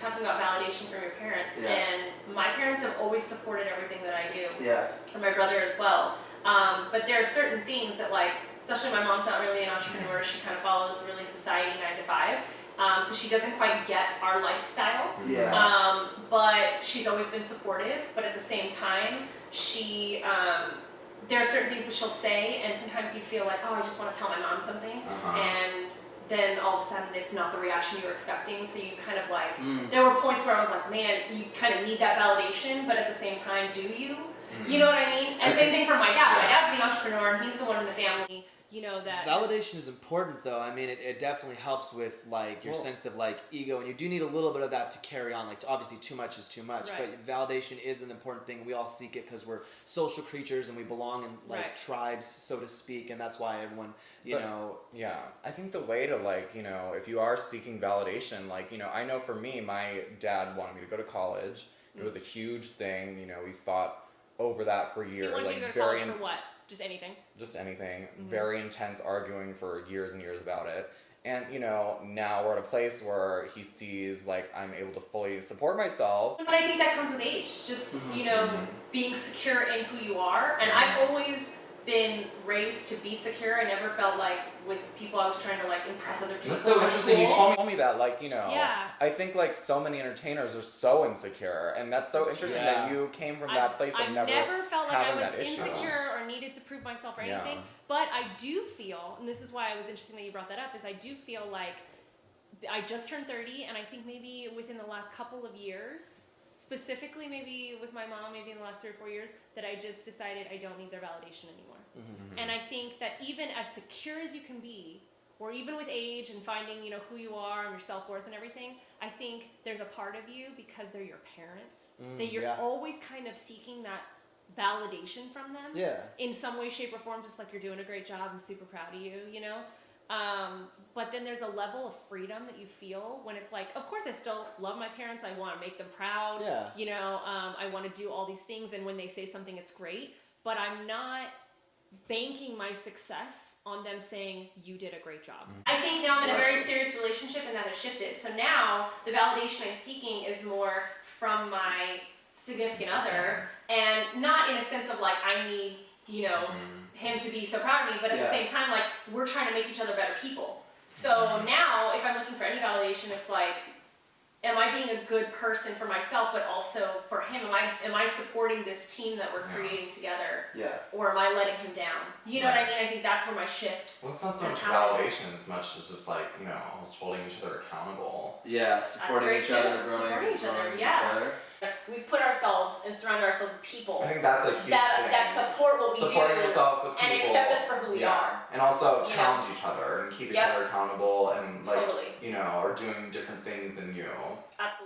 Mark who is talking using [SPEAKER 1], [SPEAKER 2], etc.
[SPEAKER 1] talking about validation from your parents,
[SPEAKER 2] Yeah.
[SPEAKER 1] and my parents have always supported everything that I do.
[SPEAKER 2] Yeah.
[SPEAKER 1] And my brother as well. But there are certain things that, like, especially my mom's not really an entrepreneur. She kind of follows really society 9 to 5. So she doesn't quite get our lifestyle.
[SPEAKER 2] Yeah.
[SPEAKER 1] But she's always been supportive. But at the same time, she, there are certain things that she'll say, and sometimes you feel like, oh, I just want to tell my mom something. And then all of a sudden it's not the reaction you were expecting. So you kind of like, there were points where I was like, man, you kind of need that validation, but at the same time, do you? You know what I mean? And same thing for my dad. My dad's the entrepreneur, and he's the one in the family, you know, that...
[SPEAKER 3] Validation is important, though. I mean, it definitely helps with, like, your sense of, like, ego, and you do need a little bit of that to carry on. Like, obviously, too much is too much, but validation is an important thing. We all seek it because we're social creatures, and we belong in, like, tribes, so to speak, and that's why everyone, you know...
[SPEAKER 4] Yeah, I think the way to, like, you know, if you are seeking validation, like, you know, I know for me, my dad wanted me to go to college. It was a huge thing, you know, we fought over that for years.
[SPEAKER 1] He wanted you to go to college for what? Just anything? Just anything.
[SPEAKER 4] Very intense arguing for years and years about it. And, you know, now we're at a place where he sees, like, I'm able to fully support myself.
[SPEAKER 1] But I think that comes with age. Just, you know, being secure in who you are. And I've always been raised to be secure. I never felt like with people I was trying to, like, impress other people.
[SPEAKER 4] That's so interesting. You told me that, like, you know,
[SPEAKER 1] yeah.
[SPEAKER 4] I think, like, so many entertainers are so insecure, and that's so interesting that you came from that place of
[SPEAKER 1] never felt like I was
[SPEAKER 4] issue.
[SPEAKER 1] insecure or needed to prove myself or anything, but I do feel, and this is why it was interesting that you brought that up, is I do feel like I just turned 30, and I think maybe within the last couple of years, specifically maybe with my mom, maybe in the last 3 or 4 years, that I just decided I don't need their validation anymore. And I think that even as secure as you can be, or even with age and finding, you know, who you are and your self-worth and everything, I think there's a part of you, because they're your parents, that you're always kind of seeking that validation from them. In some way, shape, or form, just like, you're doing a great job, I'm super proud of you, you know? But then there's a level of freedom that you feel when it's like, of course I still love my parents, I want to make them proud, you know, I want to do all these things, and when they say something, it's great, but I'm not banking my success on them saying, you did a great job. I think now I'm in a very serious relationship, and that has shifted. So now the validation I'm seeking is more from my significant other, and not in a sense of like, I need, you know, him to be so proud of me, but at the same time, like, we're trying to make each other better people. So now if I'm looking for any validation, it's like, am I being a good person for myself, but also for him? Am I supporting this team that we're creating together? Or am I letting him down? You know what I mean? I think that's where my shift.
[SPEAKER 4] Well, it's not so much validation as much as just, like, you know, almost holding each other accountable.
[SPEAKER 2] Supporting each other, growing each other.
[SPEAKER 1] We've put ourselves and surrounded ourselves with people.
[SPEAKER 4] I think that's a huge thing.
[SPEAKER 1] That support what we do.
[SPEAKER 4] Supporting yourself with people.
[SPEAKER 1] And accept us for who we are.
[SPEAKER 4] And also challenge each other and keep each other accountable, and, like,
[SPEAKER 1] Totally.
[SPEAKER 4] you know, are doing different things than you.
[SPEAKER 1] Absolutely.